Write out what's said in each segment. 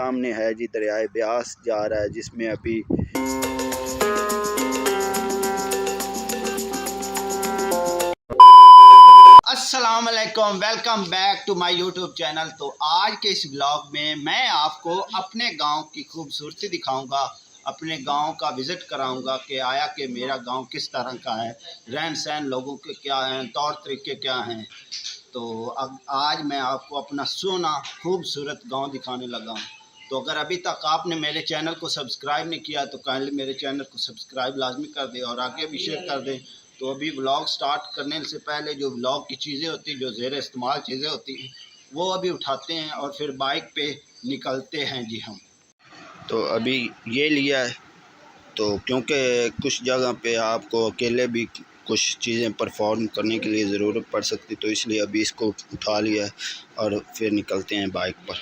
سامنے ہے جی دریائے بیاس جا رہا ہے، جس میں ابھی السلام علیکم، welcome back to my YouTube channel. تو آج کے اس ولاگ میں آپ کو اپنے گاؤں کی خوبصورتی دکھاؤں گا، اپنے گاؤں کا وزٹ کراؤں گا کہ آیا کہ میرا گاؤں کس طرح کا ہے، رہن سہن لوگوں کے کیا ہیں، طور طریقے کیا ہیں۔ تو اب آج میں آپ کو اپنا سونا خوبصورت گاؤں دکھانے لگا ہوں۔ تو اگر ابھی تک آپ نے میرے چینل کو سبسکرائب نہیں کیا تو کائنڈلی میرے چینل کو سبسکرائب لازمی کر دیں اور آگے بھی شیئر کر دیں۔ تو ابھی ولاگ سٹارٹ کرنے سے پہلے جو ولاگ کی چیزیں ہوتی ہیں، جو زیر استعمال چیزیں ہوتی ہیں، وہ ابھی اٹھاتے ہیں اور پھر بائک پہ نکلتے ہیں جی ہم۔ تو ابھی یہ لیا ہے، تو کیونکہ کچھ جگہ پہ آپ کو اکیلے بھی کچھ چیزیں پرفارم کرنے کے لیے ضرورت پڑ سکتی، تو اس لیے ابھی اس کو اٹھا لیا ہے اور پھر نکلتے ہیں بائک پر۔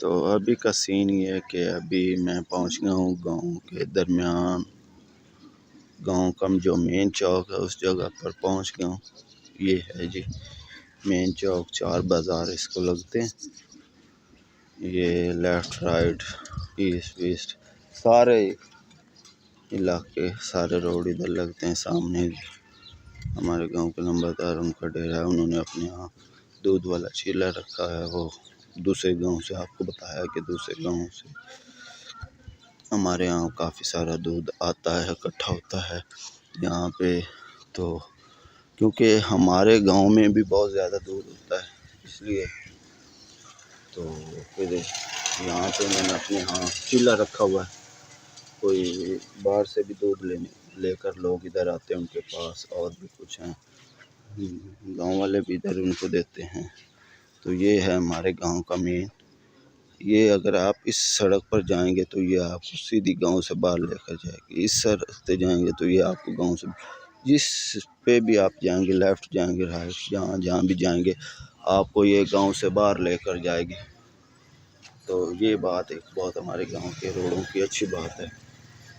تو ابھی کا سین یہ ہے کہ ابھی میں پہنچ گیا ہوں گاؤں کے درمیان، گاؤں کا جو مین چوک ہے اس جگہ پر پہنچ گیا ہوں۔ یہ ہے جی مین چوک، چار بازار اس کو لگتے ہیں، یہ لیفٹ رائٹ ایسٹ ویسٹ سارے علاقے، سارے روڈ ادھر لگتے ہیں۔ سامنے ہمارے گاؤں کے نمبردار ان کا ڈیرا ہے، انہوں نے اپنے یہاں دودھ والا چیلا رکھا ہے، وہ دوسرے گاؤں سے، آپ کو بتایا کہ دوسرے گاؤں سے ہمارے یہاں کافی سارا دودھ آتا ہے، اکٹھا ہوتا ہے یہاں پہ۔ تو کیونکہ ہمارے گاؤں میں بھی بہت زیادہ دودھ ہوتا ہے، اس لیے تو پھر یہاں پہ میں نے اپنے یہاں چیلا رکھا ہوا ہے۔ کوئی باہر سے بھی دودھ لے کر لوگ ادھر آتے ہیں ان کے پاس، اور بھی کچھ ہیں گاؤں والے بھی ادھر ان کو دیتے ہیں۔ تو یہ ہے ہمارے گاؤں کا مین۔ یہ اگر آپ اس سڑک پر جائیں گے تو یہ آپ کو سیدھی گاؤں سے باہر لے کر جائے گی، اس سڑک سے جائیں گے تو یہ آپ کو گاؤں سے، جس پہ بھی آپ جائیں گے، لیفٹ جائیں گے، رائٹ، جہاں بھی جائیں گے، آپ کو یہ گاؤں سے باہر لے کر جائے گی۔ تو یہ بات ایک بہت ہمارے گاؤں کے روڈوں کی اچھی بات ہے۔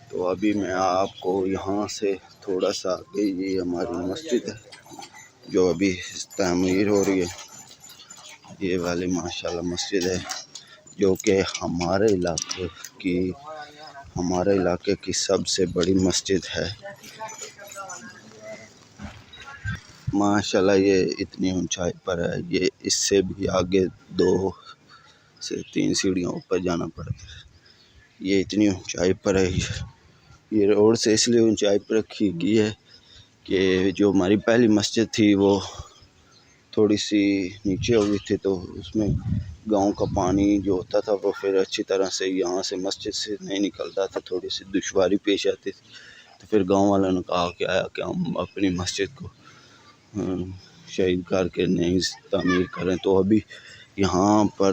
تو ابھی میں آپ کو یہاں سے تھوڑا سا آگے، یہ ہماری مسجد ہے جو ابھی تعمیر ہو رہی ہے، یہ والی ماشاءاللہ مسجد ہے جو کہ ہمارے علاقے کی سب سے بڑی مسجد ہے ماشاءاللہ۔ یہ اتنی اونچائی پر ہے، یہ اس سے بھی آگے 2 سے 3 سیڑھیوں اوپر جانا پڑتا ہے، یہ اتنی اونچائی پر ہے۔ یہ روڈ سے اس لیے اونچائی پر رکھی گئی ہے کہ جو ہماری پہلی مسجد تھی وہ تھوڑی سی نیچے ہوئی تھی، تو اس میں گاؤں کا پانی جو ہوتا تھا وہ پھر اچھی طرح سے یہاں سے مسجد سے نہیں نکلتا تھا، تھوڑی سی دشواری پیش آتی تھی۔ تو پھر گاؤں والوں نے کہا کہ ہم اپنی مسجد کو شہید کر کے نئی تعمیر کریں۔ تو ابھی یہاں پر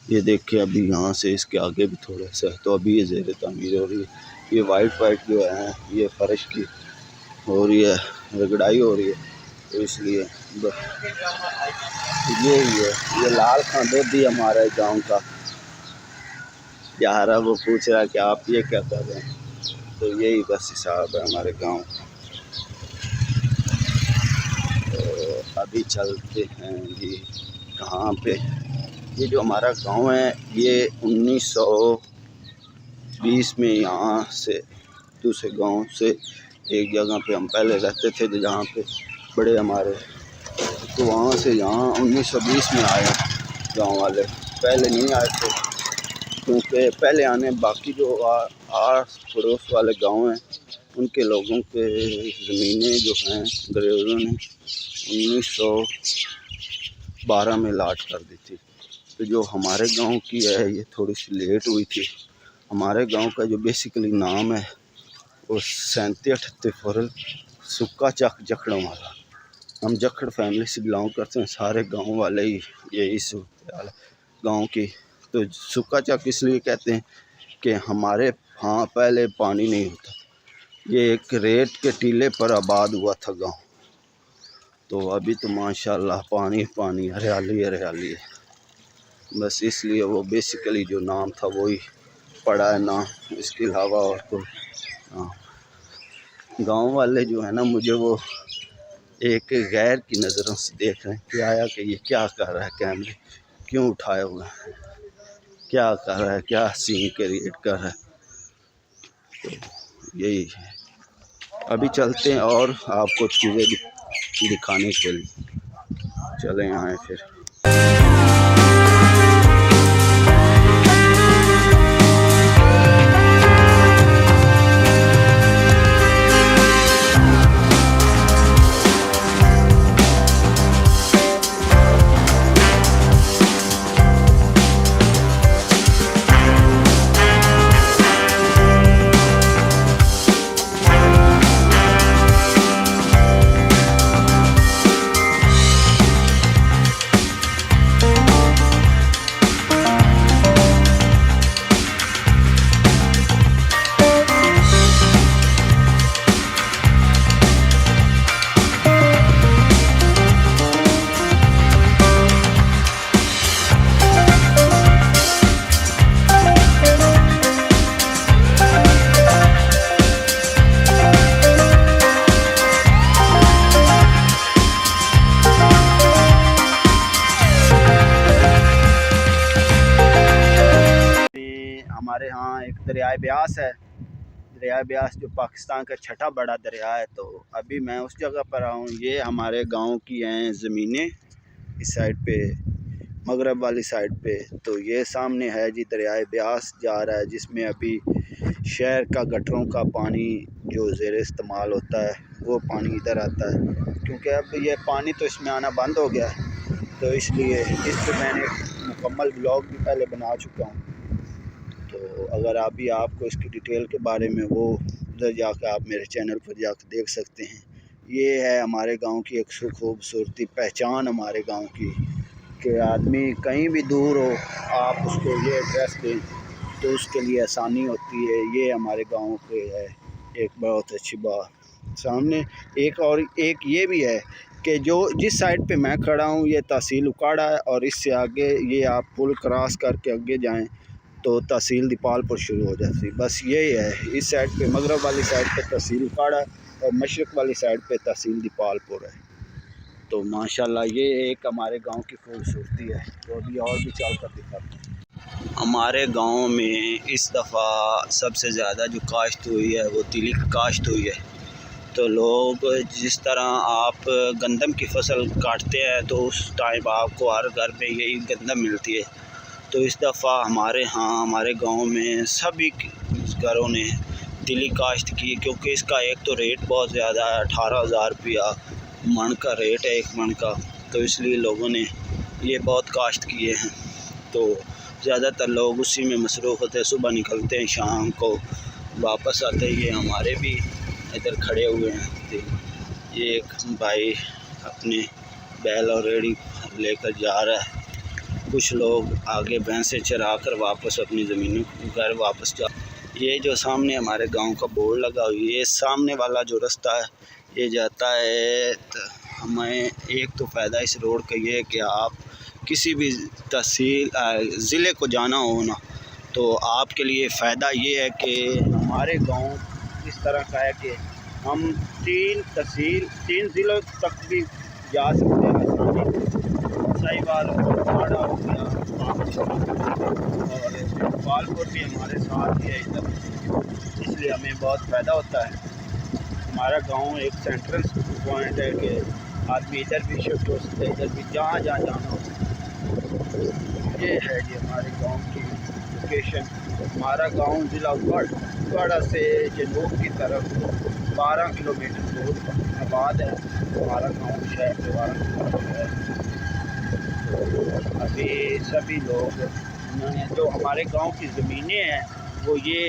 یہ دیکھیں، ابھی یہاں سے اس کے آگے بھی تھوڑا سا ہے، تو ابھی یہ زیر تعمیر ہو رہی ہے۔ یہ وائٹ جو ہے یہ فرش کی ہو رہی ہے، رگڑائی ہو رہی ہے، تو اس لیے یہی ہے۔ یہ لال خان دودھی ہمارے گاؤں کا یارا، وہ پوچھ رہا ہے کہ آپ یہ کیا کر رہے ہیں، تو یہی بس حساب ہے ہمارے گاؤں۔ تو ابھی چلتے ہیں جی کہاں پہ، یہ جو ہمارا گاؤں ہے یہ 1920 میں یہاں سے دوسرے گاؤں سے ایک جگہ پہ ہم پہلے رہتے تھے جہاں پہ بڑے ہمارے، تو وہاں سے یہاں 1920 میں آئے گاؤں والے، پہلے نہیں آئے تھے کیونکہ پہلے آنے باقی جو آس پڑوس والے گاؤں ہیں ان کے لوگوں کے زمینیں جو ہیں انگریزوں نے 1912 میں لاٹ کر دی تھی۔ تو جو ہمارے گاؤں کی ہے یہ تھوڑی سی لیٹ ہوئی تھی۔ ہمارے گاؤں کا جو بیسیکلی نام ہے وہ 37 فرل سکا چک جکھڑوں والا۔ ہم جکھڑ فیملی سے بلانگ کرتے ہیں، سارے گاؤں والے ہی یہی صورتحال ہے گاؤں کی۔ تو سکا چک اس لیے کہتے ہیں کہ ہمارے ہاں پہلے پانی نہیں ہوتا، یہ ایک ریت کے ٹیلے پر آباد ہوا تھا گاؤں۔ تو ابھی تو ماشاءاللہ پانی پانی، ہریالی ہریالی ہے، بس اس لیے وہ بیسیکلی جو نام تھا وہی پڑا ہے نام، اس کے علاوہ اور کوئی ہاں، گاؤں والے جو ہے نا مجھے وہ ایک غیر کی نظروں سے دیکھ رہے ہیں کہ آیا کہ یہ کیا کر رہا ہے، کیمرے کیوں اٹھائے ہوئے ہیں، کیا کر رہا ہے، کیا سین کریٹ کر رہا ہے. تو یہی ہے. ابھی چلتے ہیں اور آپ کو چیزیں دکھانے کے لیے. چلیں آئیں پھر. ہمارے ہاں ایک دریائے بیاس ہے. دریائے بیاس جو پاکستان کا چھٹا بڑا دریا ہے. تو ابھی میں اس جگہ پر آؤں. یہ ہمارے گاؤں کی ہیں زمینیں اس سائڈ پہ، مغرب والی سائڈ پہ. تو یہ سامنے ہے جی دریائے بیاس جا رہا ہے، جس میں ابھی شہر کا گٹروں کا پانی جو زیر استعمال ہوتا ہے وہ پانی ادھر آتا ہے. کیونکہ اب یہ پانی تو اس میں آنا بند ہو گیا ہے، تو اس لیے اس پہ میں نے مکمل بلاگ بھی پہلے بنا چکا ہوں. تو اگر ابھی آپ کو اس کی ڈیٹیل کے بارے میں وہ ادھر جا کے آپ میرے چینل پر جا کے دیکھ سکتے ہیں. یہ ہے ہمارے گاؤں کی ایک خوبصورتی پہچان ہمارے گاؤں کی، کہ آدمی کہیں بھی دور ہو آپ اس کو یہ ایڈریس دیں تو اس کے لیے آسانی ہوتی ہے. یہ ہمارے گاؤں کے ہے ایک بہت اچھی بات. سامنے ایک یہ بھی ہے کہ جو جس سائڈ پہ میں کھڑا ہوں یہ تحصیل اکاڑا ہے، اور اس سے آگے یہ آپ پل کراس کر کے آگے جائیں تو تحصیل دیپال پور شروع ہو جاتی. بس یہی ہے. اس سائڈ پہ مغرب والی سائڈ پہ تحصیل اکاڑا ہے اور مشرق والی سائڈ پہ تحصیل دیپال پور ہے. تو ماشاءاللہ یہ ایک ہمارے گاؤں کی خوبصورتی ہے. تو ابھی اور بھی چل کر دکھاتے ہیں. ہمارے گاؤں میں اس دفعہ سب سے زیادہ جو کاشت ہوئی ہے وہ تیلی کی کاشت ہوئی ہے. تو لوگ جس طرح آپ گندم کی فصل کاٹتے ہیں تو اس ٹائم آپ کو ہر گھر میں یہی گندم ملتی ہے. تو اس دفعہ ہمارے گاؤں میں سبھی گھروں نے تیلی کاشت کی، کیونکہ اس کا ایک تو ریٹ بہت زیادہ ہے، 18,000 روپیہ من کا ریٹ ہے، 1 من کا. تو اس لیے لوگوں نے یہ بہت کاشت کیے ہیں. تو زیادہ تر لوگ اسی میں مصروف ہوتے ہیں. صبح نکلتے ہیں، شام کو واپس آتے ہیں. یہ ہمارے بھی ادھر کھڑے ہوئے ہیں. یہ ایک بھائی اپنے بیل اور ریڑھی لے کر جا رہا ہے. کچھ لوگ آگے بھینسیں چرا کر واپس اپنی زمینوں گھر واپس جا. یہ جو سامنے ہمارے گاؤں کا بورڈ لگا ہوا ہے، یہ سامنے والا جو رستہ ہے یہ جاتا ہے. ہمیں ایک تو فائدہ اس روڈ کا یہ ہے کہ آپ کسی بھی تحصیل ضلع کو جانا ہو نا، تو آپ کے لیے فائدہ یہ ہے کہ ہمارے گاؤں اس طرح کا ہے کہ ہم 3 ضلعوں تک بھی جا سکتے ہیں آسانی. صحیح بات ہے. ہو گیا اور دیپال پور بھی ہمارے ساتھ ہی ہے ادھر، اس لیے ہمیں بہت فائدہ ہوتا ہے. ہمارا گاؤں ایک سینٹرل پوائنٹ ہے کہ آدمی ادھر بھی شفٹ ہو سکتے ہیں، ادھر بھی جہاں جانا ہوتا ہے. یہ ہے جی ہمارے گاؤں کی لوکیشن. ہمارا گاؤں ضلع اکاڑا سے جنوب کی طرف 12 کلومیٹر دور آباد ہے. ہمارا گاؤں شہر سے 12 کلومیٹر ہے. ابھی سبھی لوگ جو ہمارے گاؤں کی زمینیں ہیں وہ یہ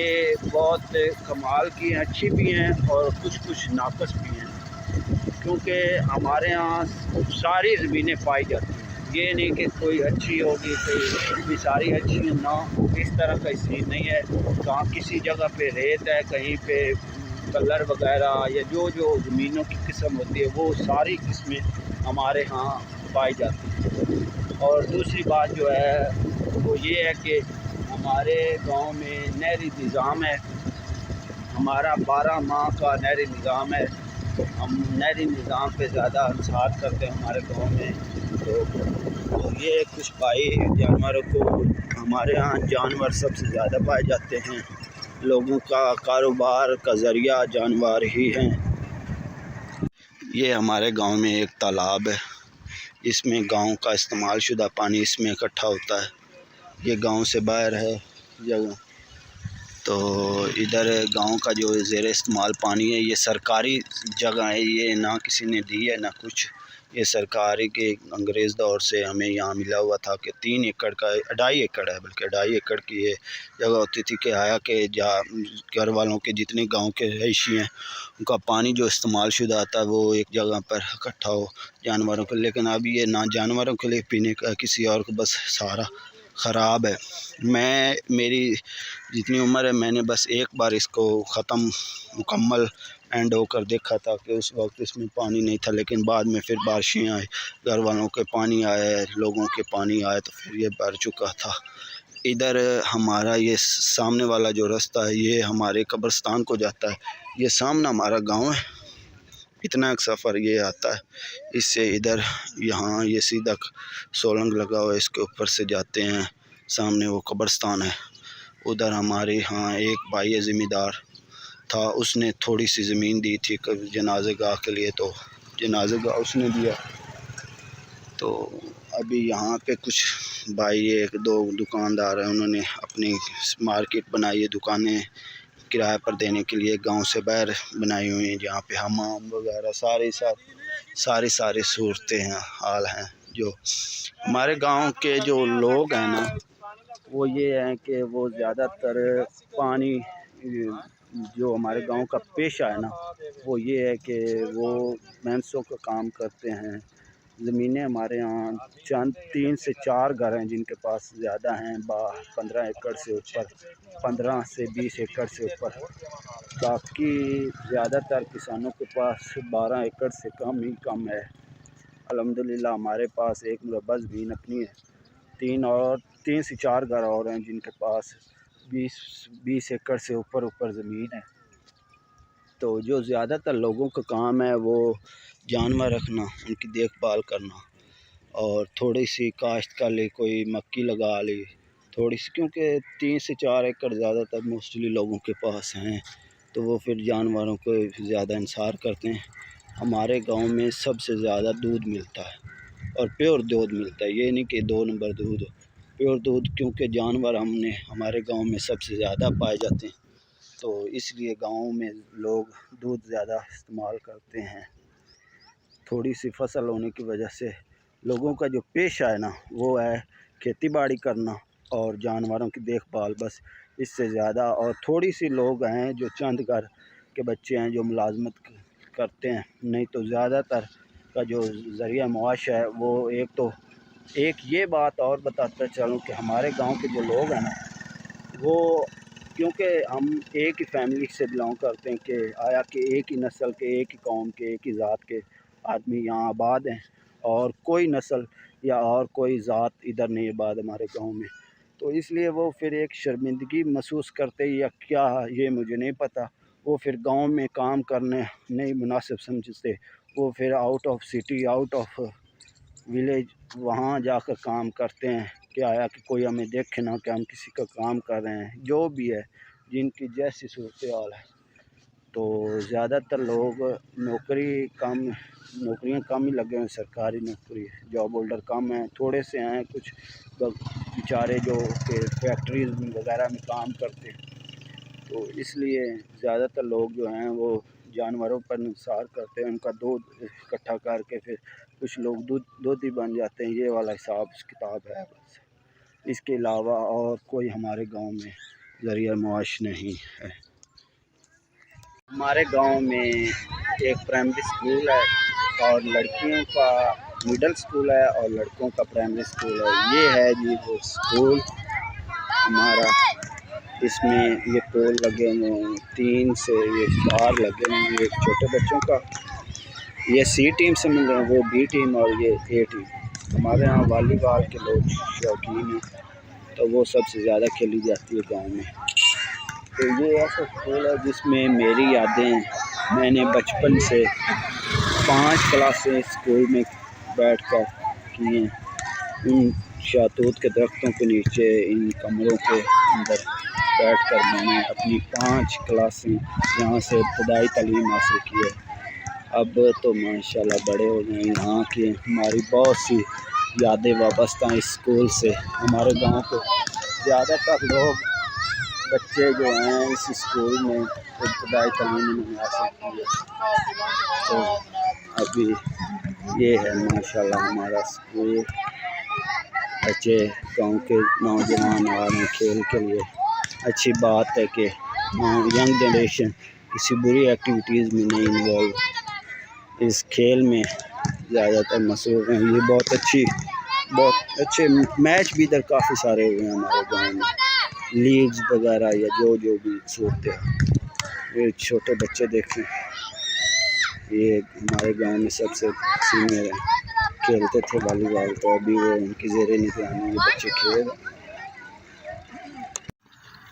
بہت کمال کی ہیں، اچھی بھی ہیں اور کچھ ناقص بھی ہیں. کیونکہ ہمارے ہاں ساری زمینیں پائی جاتی ہیں. یہ نہیں کہ کوئی اچھی ہوگی کوئی ساری اچھی نہ، اس طرح کا سین نہیں ہے. کہاں کسی جگہ پہ ریت ہے، کہیں پہ کلر وغیرہ یا جو زمینوں کی قسم ہوتی ہے وہ ساری قسمیں ہمارے ہاں پائی جاتی ہیں. اور دوسری بات جو ہے وہ یہ ہے کہ ہمارے گاؤں میں نہری نظام ہے. ہمارا 12 ماہ کا نہری نظام ہے. ہم نہری نظام پہ زیادہ انحصار کرتے ہیں ہمارے گاؤں میں. تو یہ کچھ پائی جانوروں کو، ہمارے ہاں جانور سب سے زیادہ پائے جاتے ہیں. لوگوں کا کاروبار کا ذریعہ جانور ہی ہیں. یہ ہمارے گاؤں میں ایک تالاب ہے. اس میں گاؤں کا استعمال شدہ پانی اس میں اکٹھا ہوتا ہے. یہ گاؤں سے باہر ہے جگہ. تو ادھر گاؤں کا جو زیر استعمال پانی ہے یہ سرکاری جگہ ہے. یہ نہ کسی نے دی ہے نہ کچھ. یہ سرکاری کے انگریز دور سے ہمیں یہاں ملا ہوا تھا کہ 3 ایکڑ کا 2.5 ایکڑ ہے، بلکہ 2.5 ایکڑ کی یہ جگہ ہوتی تھی کہ آیا کہ گھر والوں کے جتنے گاؤں کے رہائشی ہیں ان کا پانی جو استعمال شدہ آتا ہے وہ ایک جگہ پر اکٹھا ہو جانوروں کے. لیکن اب یہ نہ جانوروں کے لیے پینے کا کسی اور کو، بس سارا خراب ہے. میری جتنی عمر ہے میں نے بس ایک بار اس کو ختم مکمل اینڈ ہو کر دیکھا تھا کہ اس وقت اس میں پانی نہیں تھا. لیکن بعد میں پھر بارشیں آئے، گھر والوں کے پانی آئے، لوگوں کے پانی آئے، تو پھر یہ بھر چکا تھا. ادھر ہمارا یہ سامنے والا جو راستہ ہے یہ ہمارے قبرستان کو جاتا ہے. یہ سامنا ہمارا گاؤں ہے. اتنا ایک سفر یہ آتا ہے. اس سے ادھر یہاں یہ سیدھا سولنگ لگا ہوا ہے، اس کے اوپر سے جاتے ہیں. سامنے وہ قبرستان ہے. ادھر ہمارے ہاں ایک بھائی ذمہ دار تھا، اس نے تھوڑی سی زمین دی تھی جنازہ گاہ کے لیے، تو جنازہ گاہ اس نے دیا. تو ابھی یہاں پہ کچھ بھائی 1-2 دکاندار ہیں، انہوں نے اپنی مارکیٹ بنائی ہے، دکانیں کرایہ پر دینے کے لیے گاؤں سے باہر بنائی ہوئی ہیں، جہاں پہ حمام وغیرہ ساری صورتیں ہیں، حال ہیں. جو ہمارے گاؤں کے جو لوگ ہیں نا وہ یہ ہیں کہ وہ زیادہ تر پانی، جو ہمارے گاؤں کا پیشہ ہے نا وہ یہ ہے کہ وہ مینسوں کا کام کرتے ہیں. زمینیں ہمارے یہاں چند 3 سے 4 گھر ہیں جن کے پاس زیادہ ہیں، 15 ایکڑ سے اوپر، 15 سے 20 ایکڑ سے اوپر. باقی زیادہ تر کسانوں کے پاس 12 ایکڑ سے کم ہے. الحمدللہ ہمارے پاس 1 مربع زمین اپنی ہے. 3 سے 4 گھر اور ہیں جن کے پاس 20 ایکڑ سے اوپر زمین ہے. تو جو زیادہ تر لوگوں کا کام ہے وہ جانور رکھنا، ان کی دیکھ بھال کرنا، اور تھوڑی سی کاشت کر لی، کوئی مکی لگا لی تھوڑی سی، کیونکہ 3 سے 4 ایکڑ زیادہ تر موسٹلی لوگوں کے پاس ہیں. تو وہ پھر جانوروں کو زیادہ انحصار کرتے ہیں. ہمارے گاؤں میں سب سے زیادہ دودھ ملتا ہے، اور پیور دودھ ملتا ہے. یہ نہیں کہ 2 نمبر دودھ، پیور دودھ، کیونکہ جانور ہمارے گاؤں میں سب سے زیادہ پائے جاتے ہیں. تو اس لیے گاؤں میں لوگ دودھ زیادہ استعمال کرتے ہیں. تھوڑی سی فصل ہونے کی وجہ سے لوگوں کا جو پیشہ ہے نا وہ ہے کھیتی باڑی کرنا اور جانوروں کی دیکھ بھال، بس اس سے زیادہ. اور تھوڑی سی لوگ ہیں جو چند گھر کے بچے ہیں جو ملازمت کرتے ہیں. نہیں تو زیادہ تر کا جو ذریعہ معاش ہے وہ ایک یہ بات اور بتاتا چلوں کہ ہمارے گاؤں کے جو لوگ ہیں نا وہ، کیونکہ ہم ایک ہی فیملی سے بلانگ کرتے ہیں کہ آیا کہ ایک ہی نسل کے، ایک ہی قوم کے، ایک ہی ذات کے آدمی یہاں آباد ہیں، اور کوئی نسل یا اور کوئی ذات ادھر نہیں آباد ہمارے گاؤں میں. تو اس لیے وہ پھر ایک شرمندگی محسوس کرتے یا کیا یہ مجھے نہیں پتہ، وہ پھر گاؤں میں کام کرنے نہیں مناسب سمجھتے. وہ پھر out of city, out of village وہاں جا کر کام کرتے ہیں کہ آیا کہ کوئی ہمیں دیکھے نہ کہ ہم کسی کا کام کر رہے ہیں. جو بھی ہے جن کی جیسی صورتحال ہے. تو زیادہ تر لوگ نوکریاں کم ہی لگے ہیں. سرکاری نوکری جاب ہولڈر کم ہیں، تھوڑے سے ہیں کچھ بیچارے جو کہ فیکٹریز وغیرہ میں کام کرتے ہیں. تو اس لیے زیادہ تر لوگ جو ہیں وہ جانوروں پر انحصار کرتے ہیں. ان کا دودھ اکٹھا کر کے پھر کچھ لوگ دودھی بن جاتے ہیں. یہ والا حساب کتاب ہے بس. اس کے علاوہ اور کوئی ہمارے گاؤں میں ذریعہ معاش نہیں ہے. ہمارے گاؤں میں ایک پرائمری اسکول ہے، اور لڑکیوں کا مڈل اسکول ہے، اور لڑکوں کا پرائمری اسکول ہے. یہ ہے جی وہ اسکول ہمارا. اس میں یہ پول لگے ہوئے ہیں، 3 سے یہ 4 لگے ہوئے ہیں. ایک چھوٹے بچوں کا، یہ سی ٹیم سے مل رہے ہیں، وہ بی ٹیم، اور یہ اے ٹیم. ہمارے یہاں والی بال کے لوگ شوقین ہیں، تو وہ سب سے زیادہ کھیلی جاتی ہے گاؤں میں. تو یہ ایسا اسکول ہے جس میں میری یادیں میں نے بچپن سے 5 کلاسیں اسکول میں بیٹھ کر کی ہیں، ان شاہتوت کے درختوں کے نیچے ان کمروں کے اندر بیٹھ کر میں نے اپنی 5 کلاسیں یہاں سے ابتدائی تعلیم حاصل کی ہے۔ اب تو ماشاءاللہ بڑے ہو گئے، یہاں کی ہماری بہت سی یادیں وابستہ ہیں اس اسکول سے۔ ہمارے گاؤں کے زیادہ تر لوگ بچے جو ہیں اس اسکول میں ابتدائی تعلیم حاصل کی ہے۔ تو ابھی یہ ہے ماشاءاللہ ہمارا اسکول۔ بچے گاؤں کے نوجوان آ رہے ہیں کھیل کے لیے، اچھی بات ہے کہ ینگ جنریشن کسی بری ایکٹیویٹیز میں نہیں انوالو، اس کھیل میں زیادہ تر مصروف ہیں۔ یہ بہت اچھے میچ بھی ادھر کافی سارے ہوئے ہیں ہمارے گاؤں میں، لیگز وغیرہ یا جو بھی صورت ہے۔ یہ چھوٹے بچے دیکھیں، یہ ہمارے گاؤں میں سب سے سینئر ہیں، کھیلتے تھے والی بال، تو ابھی وہ ان کی زیر نگرانی یہ بچے کھیل رہے ہیں۔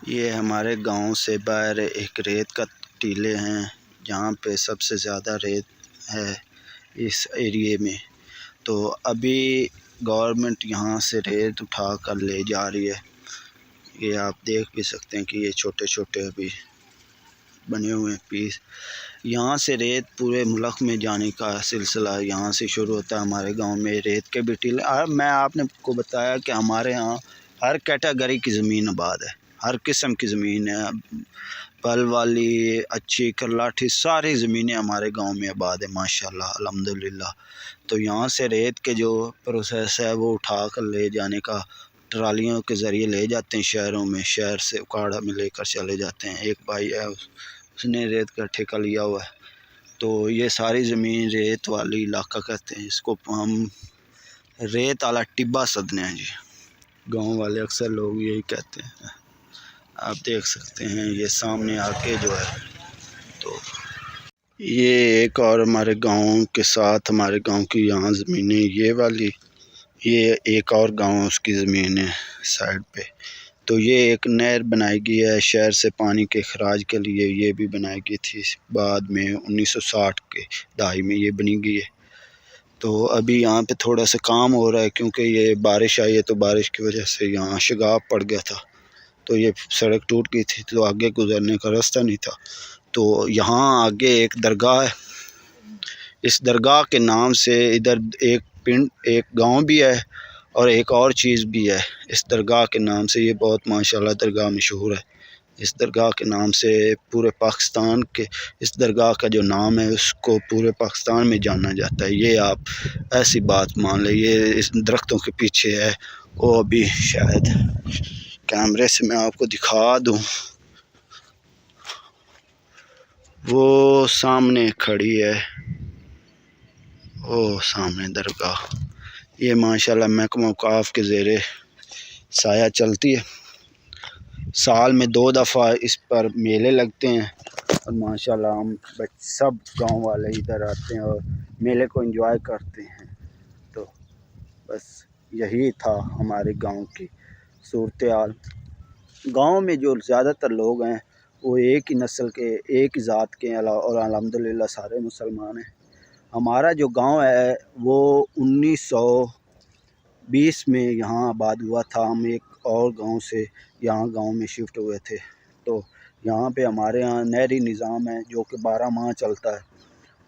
یہ ہمارے گاؤں سے باہر ایک ریت کا ٹیلے ہیں جہاں پہ سب سے زیادہ ریت ہے اس ایریے میں۔ تو ابھی گورنمنٹ یہاں سے ریت اٹھا کر لے جا رہی ہے۔ یہ آپ دیکھ بھی سکتے ہیں کہ یہ چھوٹے چھوٹے ابھی بنے ہوئے ہیں پیس۔ یہاں سے ریت پورے ملک میں جانے کا سلسلہ یہاں سے شروع ہوتا ہے۔ ہمارے گاؤں میں ریت کے بھی ٹیلے، میں آپ نے کو بتایا کہ ہمارے ہاں ہر کیٹیگری کی زمین آباد ہے، ہر قسم کی زمین ہے، پل والی، اچھی، کرلاٹھی، ساری زمینیں ہمارے گاؤں میں آباد ہے ماشاءاللہ الحمدللہ۔ تو یہاں سے ریت کے جو پروسیس ہے وہ اٹھا کر لے جانے کا ٹرالیوں کے ذریعے لے جاتے ہیں شہروں میں، شہر سے اکاڑا میں لے کر چلے جاتے ہیں۔ ایک بھائی ہے اس نے ریت کا ٹھیکہ لیا ہوا ہے، تو یہ ساری زمین ریت والی علاقہ کہتے ہیں اس کو، ہم ریت والا ٹبا سدنے ہیں جی، گاؤں والے اکثر لوگ یہی کہتے ہیں۔ آپ دیکھ سکتے ہیں یہ سامنے آ کے جو ہے، تو یہ ایک اور ہمارے گاؤں کے ساتھ ہمارے گاؤں کی یہاں زمینیں یہ والی، یہ ایک اور گاؤں اس کی زمین ہے سائڈ پہ۔ تو یہ ایک نہر بنائی گئی ہے شہر سے پانی کے اخراج کے لیے، یہ بھی بنائی گئی تھی بعد میں 1960 کے دہائی میں یہ بنی گئی ہے۔ تو ابھی یہاں پہ تھوڑا سا کام ہو رہا ہے کیونکہ یہ بارش آئی ہے، تو بارش کی وجہ سے یہاں شگاف پڑ گیا تھا، تو یہ سڑک ٹوٹ گئی تھی، تو آگے گزرنے کا راستہ نہیں تھا۔ تو یہاں آگے ایک درگاہ ہے، اس درگاہ کے نام سے ادھر ایک گاؤں بھی ہے اور ایک اور چیز بھی ہے اس درگاہ کے نام سے۔ یہ بہت ماشاءاللہ درگاہ مشہور ہے، اس درگاہ کے نام سے پورے پاکستان کے اس درگاہ کا جو نام ہے اس کو پورے پاکستان میں جانا جاتا ہے۔ یہ آپ ایسی بات مان لیں، یہ اس درختوں کے پیچھے ہے، وہ ابھی شاید کیمرے سے میں آپ کو دکھا دوں، وہ سامنے کھڑی ہے، وہ سامنے درگاہ، یہ ماشاءاللہ محکمہ اوقاف کے زیر سایہ چلتی ہے۔ سال میں 2 دفعہ اس پر میلے لگتے ہیں اور ماشاءاللہ ہم سب گاؤں والے ادھر آتے ہیں اور میلے کو انجوائے کرتے ہیں۔ تو بس یہی تھا ہمارے گاؤں کی صورتحال۔ گاؤں میں جو زیادہ تر لوگ ہیں وہ ایک ہی نسل کے، ایک ہی ذات کے ہیں اور الحمدللہ سارے مسلمان ہیں۔ ہمارا جو گاؤں ہے وہ 1920 میں یہاں آباد ہوا تھا، ہم ایک اور گاؤں سے یہاں گاؤں میں شفٹ ہوئے تھے۔ تو یہاں پہ ہمارے یہاں نہری نظام ہے جو کہ 12 ماہ چلتا ہے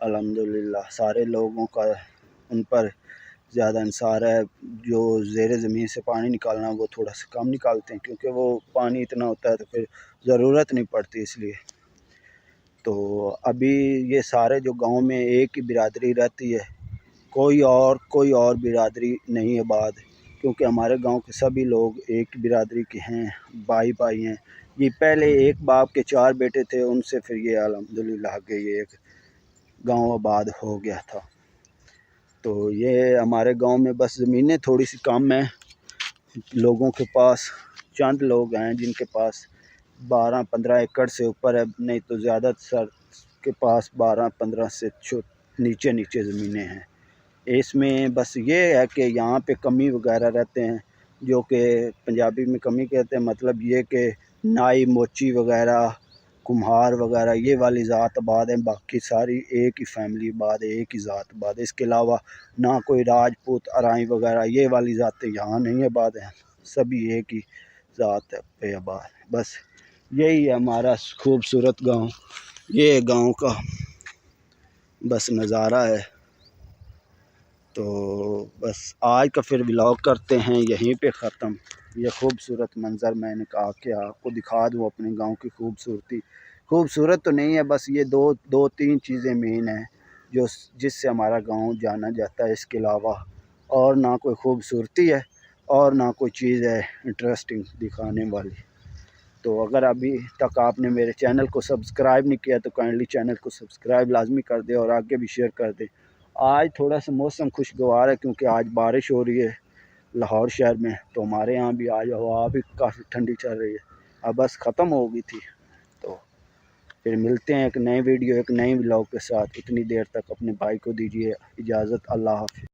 الحمدللہ، سارے لوگوں کا ان پر زیادہ انحصار ہے۔ جو زیر زمین سے پانی نکالنا وہ تھوڑا سا کم نکالتے ہیں کیونکہ وہ پانی اتنا ہوتا ہے تو پھر ضرورت نہیں پڑتی اس لیے۔ تو ابھی یہ سارے جو گاؤں میں ایک ہی برادری رہتی ہے، کوئی اور برادری نہیں آباد، کیونکہ ہمارے گاؤں کے سبھی لوگ ایک برادری کے ہیں، بھائی ہیں۔ یہ پہلے ایک باپ کے 4 بیٹے تھے، ان سے پھر یہ الحمدللہ آگے یہ ایک گاؤں آباد ہو گیا تھا۔ تو یہ ہمارے گاؤں میں بس زمینیں تھوڑی سی کم ہیں، لوگوں کے پاس چند لوگ ہیں جن کے پاس 12-15 ایکڑ سے اوپر ہے، نہیں تو زیادہ تر کے پاس 12-15 سے نیچے زمینیں ہیں۔ اس میں بس یہ ہے کہ یہاں پہ کمی وغیرہ رہتے ہیں، جو کہ پنجابی میں کمی کہتے ہیں، مطلب یہ کہ نائی موچی وغیرہ کمہار وغیرہ یہ والی ذات آباد ہیں، باقی ساری ایک ہی فیملی آباد ہے، ایک ہی ذات آباد ہے۔ اس کے علاوہ نہ کوئی راجپوت ارائیں وغیرہ یہ والی ذاتیں یہاں نہیں آباد ہیں، سبھی ایک ہی ذات پہ آباد ہے۔ بس یہی ہے ہمارا خوبصورت گاؤں، یہ گاؤں کا بس نظارہ ہے۔ تو بس آج کا پھر ولاگ کرتے ہیں یہیں پہ ختم۔ یہ خوبصورت منظر میں نے کہا کہ آپ کو دکھا دوں اپنے گاؤں کی خوبصورتی۔ خوبصورت تو نہیں ہے، بس یہ دو تین چیزیں مین ہیں جس سے ہمارا گاؤں جانا جاتا ہے۔ اس کے علاوہ اور نہ کوئی خوبصورتی ہے اور نہ کوئی چیز ہے انٹرسٹنگ دکھانے والی۔ تو اگر ابھی تک آپ نے میرے چینل کو سبسکرائب نہیں کیا تو کائنڈلی چینل کو سبسکرائب لازمی کر دیں اور آگے بھی شیئر کر دیں۔ آج تھوڑا سا موسم خوشگوار ہے کیونکہ آج بارش ہو رہی ہے لاہور شہر میں، تو ہمارے ہاں بھی آج ہوا بھی کافی ٹھنڈی چل رہی ہے، اب بس ختم ہو گئی تھی۔ تو پھر ملتے ہیں ایک نئے ویڈیو ایک نئے ولاگ کے ساتھ۔ اتنی دیر تک اپنے بھائی کو دیجیے اجازت، اللہ حافظ۔